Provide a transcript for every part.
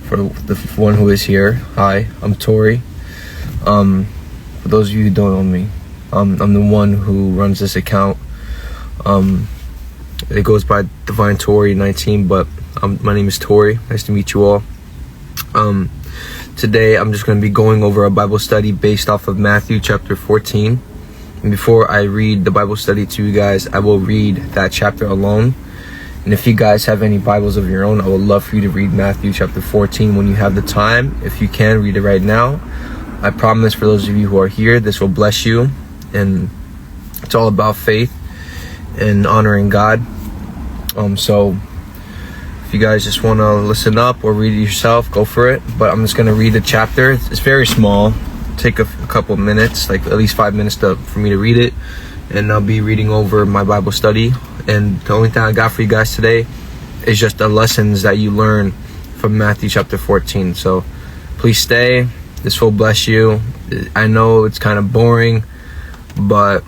For the one who is here, hi, I'm Tori. For those of you who don't know me, I'm the one who runs this account. It goes by Divine Tori 19, but my name is Tori. Nice to meet you all. Today I'm just going to be going over a Bible study based off of Matthew chapter 14. And before I read the Bible study to you guys, I will read that chapter alone. And if you guys have any Bibles of your own, I would love for you to read Matthew chapter 14 when you have the time. If you can, read it right now. I promise for those of you who are here, this will bless you. And it's all about faith and honoring God. So if you guys just want to listen up or read it yourself, go for it. But I'm just going to read the chapter. It's very small. Take a couple minutes, like at least 5 minutes for me to read it. And I'll be reading over my Bible study. And the only thing I got for you guys today is just the lessons that you learn from Matthew chapter 14. So please stay. This will bless you. I know it's kind of boring, but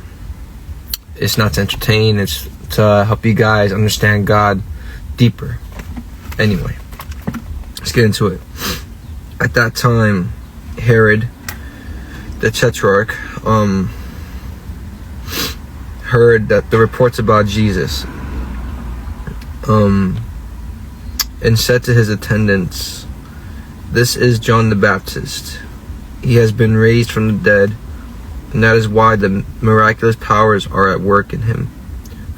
it's not to entertain. It's to help you guys understand God deeper. Anyway, let's get into it. At that time, Herod, the Tetrarch, heard that the reports about Jesus, and said to his attendants, "This is John the Baptist. He has been raised from the dead, and that is why the miraculous powers are at work in him.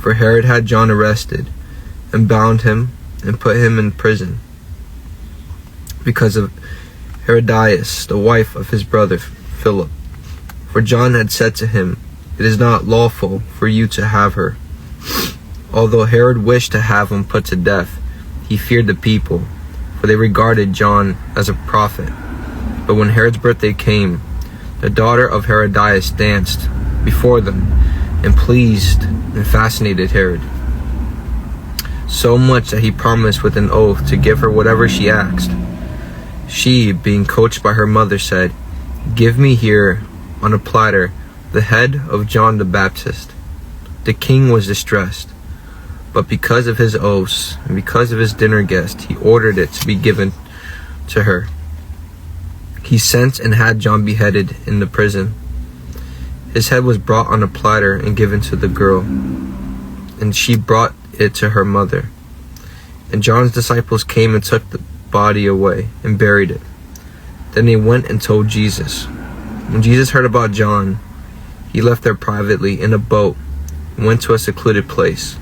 For Herod had John arrested and bound him and put him in prison because of Herodias, the wife of his brother Philip. For John had said to him, 'It is not lawful for you to have her.' Although Herod wished to have him put to death, he feared the people, for they regarded John as a prophet. But when Herod's birthday came, the daughter of Herodias danced before them and pleased and fascinated Herod, so much that he promised with an oath to give her whatever she asked. She, being coached by her mother, said, 'Give me here on a platter the head of John the Baptist.' The king was distressed, but because of his oaths and because of his dinner guest, he ordered it to be given to her. He sent and had John beheaded in the prison. His head was brought on a platter and given to the girl, and she brought it to her mother. And John's disciples came and took the body away and buried it. Then they went and told Jesus. When Jesus heard about John, he left there privately in a boat and went to a secluded place.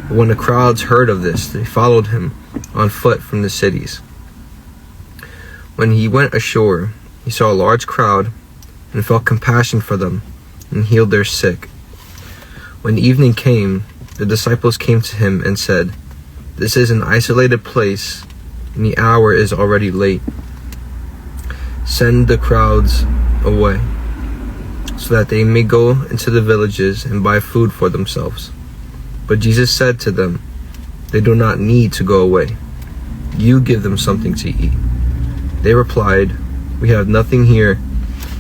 But when the crowds heard of this, they followed him on foot from the cities. When he went ashore, he saw a large crowd and felt compassion for them and healed their sick. When evening came, the disciples came to him and said, 'This is an isolated place, and the hour is already late. Send the crowds away, so that they may go into the villages and buy food for themselves.' But Jesus said to them, 'They do not need to go away. You give them something to eat.' They replied, 'We have nothing here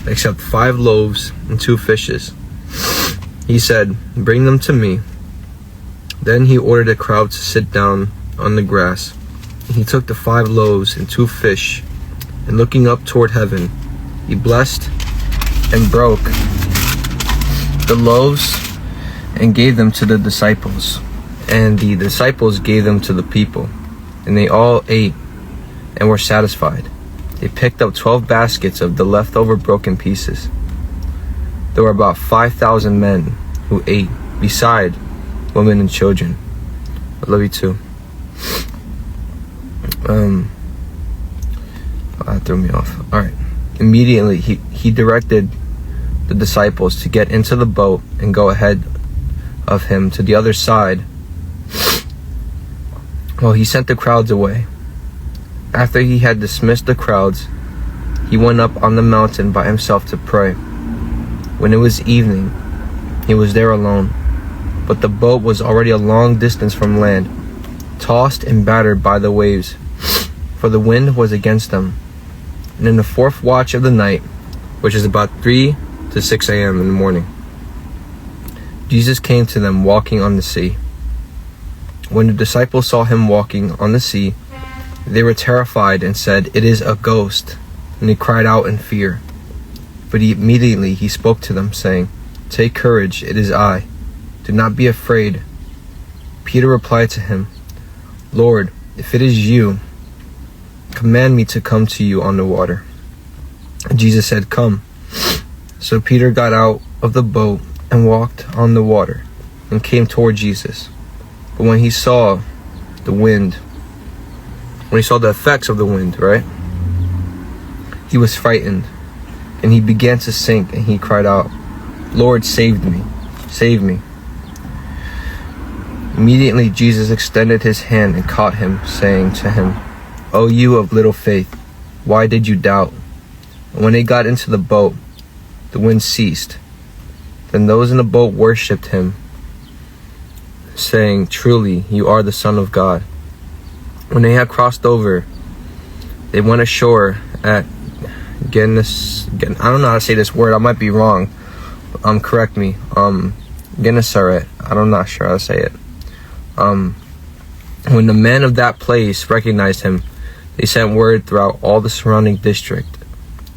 except 5 loaves and 2 fishes. He said, 'Bring them to me.' Then he ordered the crowd to sit down on the grass. And he took the 5 loaves and 2 fish, and looking up toward heaven, he blessed and broke the loaves and gave them to the disciples. And the disciples gave them to the people. And they all ate and were satisfied. They picked up 12 baskets of the leftover broken pieces. There were about 5,000 men who ate, beside women and children." I love you too. That threw me off. Alright. Immediately he directed the disciples to get into the boat and go ahead of him to the other side while he sent the crowds away. After he had dismissed the crowds, he went up on the mountain by himself to pray. When it was evening, he was there alone, but the boat was already a long distance from land, tossed and battered by the waves, for the wind was against them. And in the 4th watch of the night, which is about 3 to 6 a.m. in the morning, Jesus came to them walking on the sea. When the disciples saw him walking on the sea, They were terrified and said, "It is a ghost," and they cried out in fear. But immediately he spoke to them, saying, "Take courage, it is I. Do not be afraid." Peter replied to him, "Lord, if it is you, command me to come to you on the water." And Jesus said, "Come." So Peter got out of the boat and walked on the water and came toward Jesus. But when he saw the effects of the wind, right, he was frightened, and he began to sink, and he cried out, "Lord, save me. Immediately Jesus extended his hand and caught him, saying to him, "O you of little faith, why did you doubt?" And when they got into the boat, the wind ceased. Then those in the boat worshipped him, saying, "Truly, you are the Son of God." When they had crossed over, they went ashore at I don't know how to say this word. I might be wrong. Correct me. Gennesaret. I'm not sure how to say it. When the men of that place recognized him, they sent word throughout all the surrounding district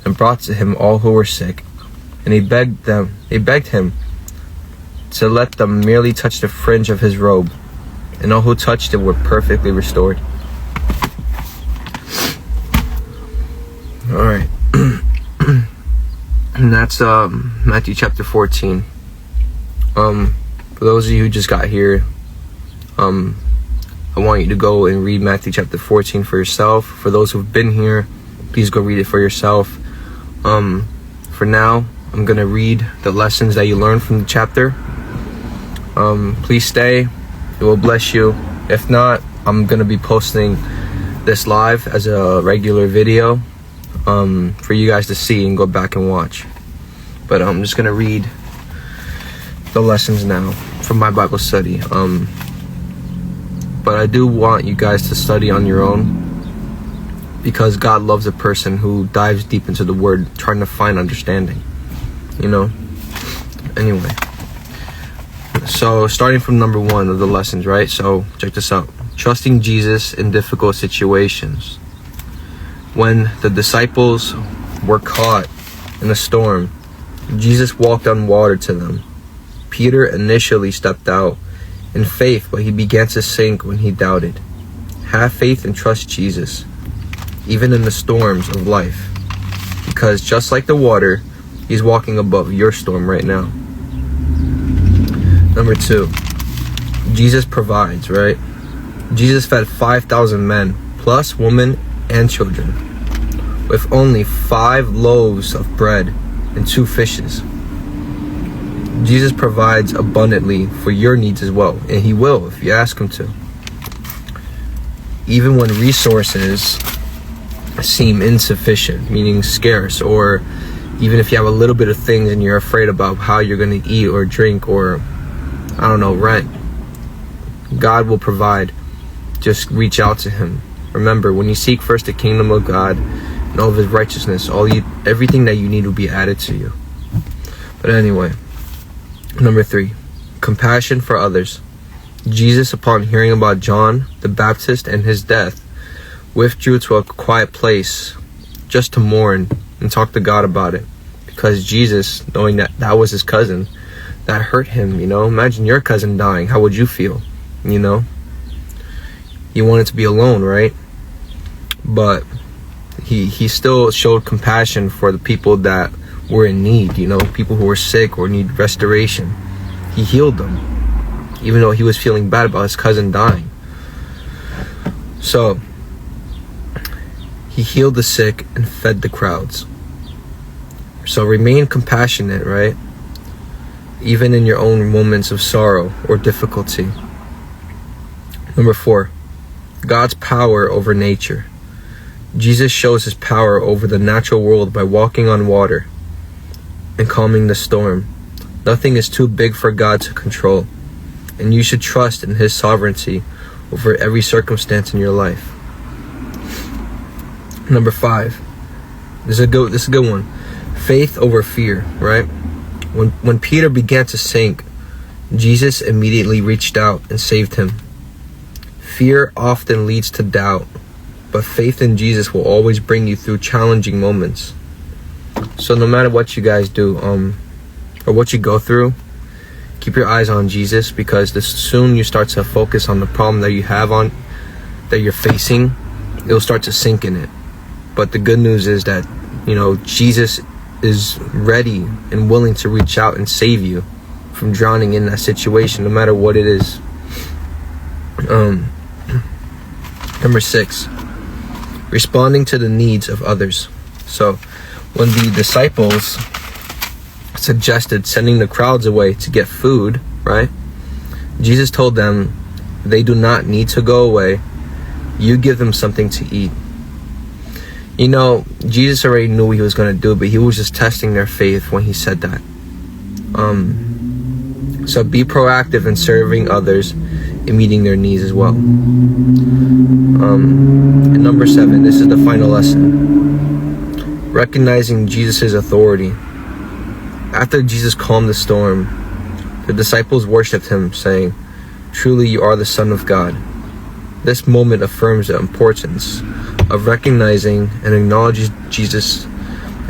and brought to him all who were sick, and they begged him to let them merely touch the fringe of his robe, and all who touched it were perfectly restored. All right. And that's Matthew chapter 14. For those of you who just got here, I want you to go and read Matthew chapter 14 for yourself. For those who've been here, please go read it for yourself. For now, I'm going to read the lessons that you learned from the chapter. Please stay. It will bless you. If not, I'm going to be posting this live as a regular video for you guys to see and go back and watch. But I'm just going to read the lessons now from my Bible study. But I do want you guys to study on your own, because God loves a person who dives deep into the Word, trying to find understanding, you know? Anyway, so starting from number 1 of the lessons, right? So check this out. Trusting Jesus in difficult situations. When the disciples were caught in a storm, Jesus walked on water to them. Peter initially stepped out in faith, but he began to sink when he doubted. Have faith and trust Jesus, even in the storms of life, because just like the water, he's walking above your storm right now. Number 2, Jesus provides, right? Jesus fed 5,000 men, plus women and children, with only 5 loaves of bread and 2 fishes. Jesus provides abundantly for your needs as well, and he will if you ask him to. Even when resources seem insufficient, meaning scarce, or even if you have a little bit of things and you're afraid about how you're going to eat or drink or, I don't know, rent, God will provide. Just reach out to him. Remember, when you seek first the kingdom of God and all of his righteousness, everything that you need will be added to you. But anyway, number 3, compassion for others. Jesus, upon hearing about John the Baptist and his death, withdrew to a quiet place just to mourn and talk to God about it. Because Jesus, knowing that that was his cousin, that hurt him, you know? Imagine your cousin dying. How would you feel, you know? You wanted to be alone, right? But he still showed compassion for the people that were in need, you know, people who were sick or need restoration. He healed them, even though he was feeling bad about his cousin dying. So he healed the sick and fed the crowds. So remain compassionate, right? Even in your own moments of sorrow or difficulty. Number 4, God's power over nature. Jesus shows his power over the natural world by walking on water and calming the storm. Nothing is too big for God to control, and you should trust in his sovereignty over every circumstance in your life. Number 5, this is a good one. Faith over fear, right? When Peter began to sink, Jesus immediately reached out and saved him. Fear often leads to doubt, but faith in Jesus will always bring you through challenging moments. So no matter what you guys do, or what you go through, keep your eyes on Jesus, because the soon you start to focus on the problem that you're facing, it'll start to sink in it. But the good news is that, Jesus is ready and willing to reach out and save you from drowning in that situation, no matter what it is. Number 6, responding to the needs of others. So when the disciples suggested sending the crowds away to get food, right? Jesus told them they do not need to go away. You give them something to eat. Jesus already knew what he was going to do, but he was just testing their faith when he said that. So be proactive in serving others and meeting their needs as well. And number 7, this is the final lesson. Recognizing Jesus' authority. After Jesus calmed the storm, the disciples worshipped him, saying, "Truly you are the Son of God." This moment affirms the importance of recognizing and acknowledging Jesus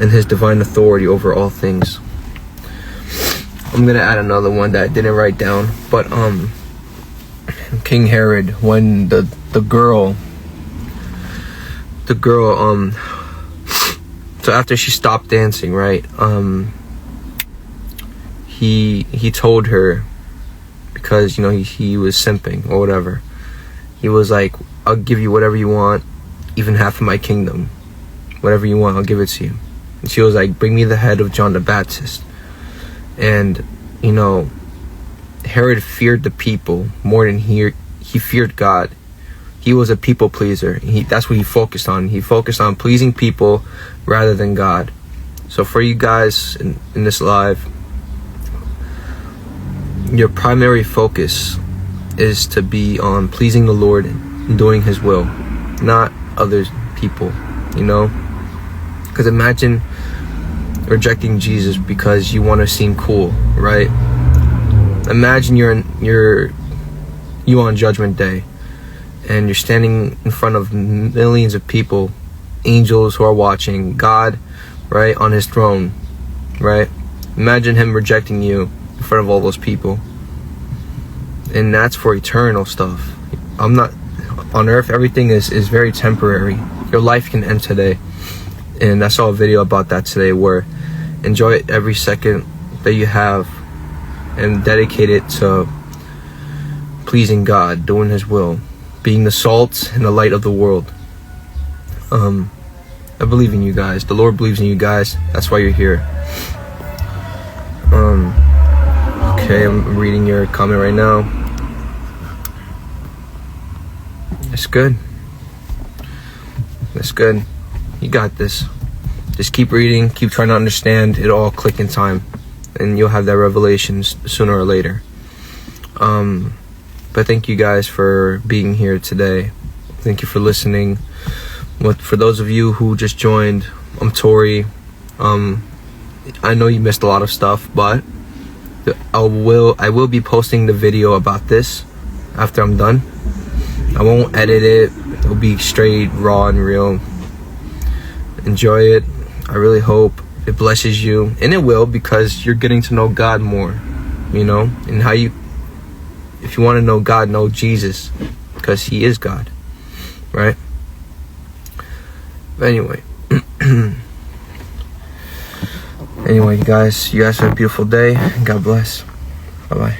and his divine authority over all things. I'm gonna add another one that I didn't write down, but King Herod, when the girl, so after she stopped dancing, right? He told her, because he was simping or whatever. He was like, "I'll give you whatever you want, even half of my kingdom. Whatever you want, I'll give it to you." And she was like, "Bring me the head of John the Baptist." And Herod feared the people more than he feared God. He was a people pleaser. That's what he focused on. He focused on pleasing people rather than God. So for you guys in this live, your primary focus is to be on pleasing the Lord and doing his will, not other people, because imagine rejecting Jesus because you want to seem cool, right? Imagine you on Judgment Day, and you're standing in front of millions of people, angels who are watching, God, right, on his throne, right? Imagine him rejecting you in front of all those people. And that's for eternal stuff. On earth, everything is very temporary. Your life can end today. And I saw a video about that today, where enjoy every second that you have and dedicate it to pleasing God, doing his will, being the salt and the light of the world. I believe in you guys. The Lord believes in you guys. That's why you're here. Okay, I'm reading your comment right now. That's good. That's good. You got this. Just keep reading, keep trying to understand. It'll all click in time, and you'll have that revelation sooner or later. But thank you guys for being here today. Thank you for listening. For those of you who just joined, I'm Tori. I know you missed a lot of stuff, but I will be posting the video about this after I'm done. I won't edit it. It'll be straight, raw, and real. Enjoy it. I really hope it blesses you, and it will, because you're getting to know God more, and if you want to know God, know Jesus, because he is God, right? But anyway, guys, you guys have a beautiful day. God bless. Bye-bye.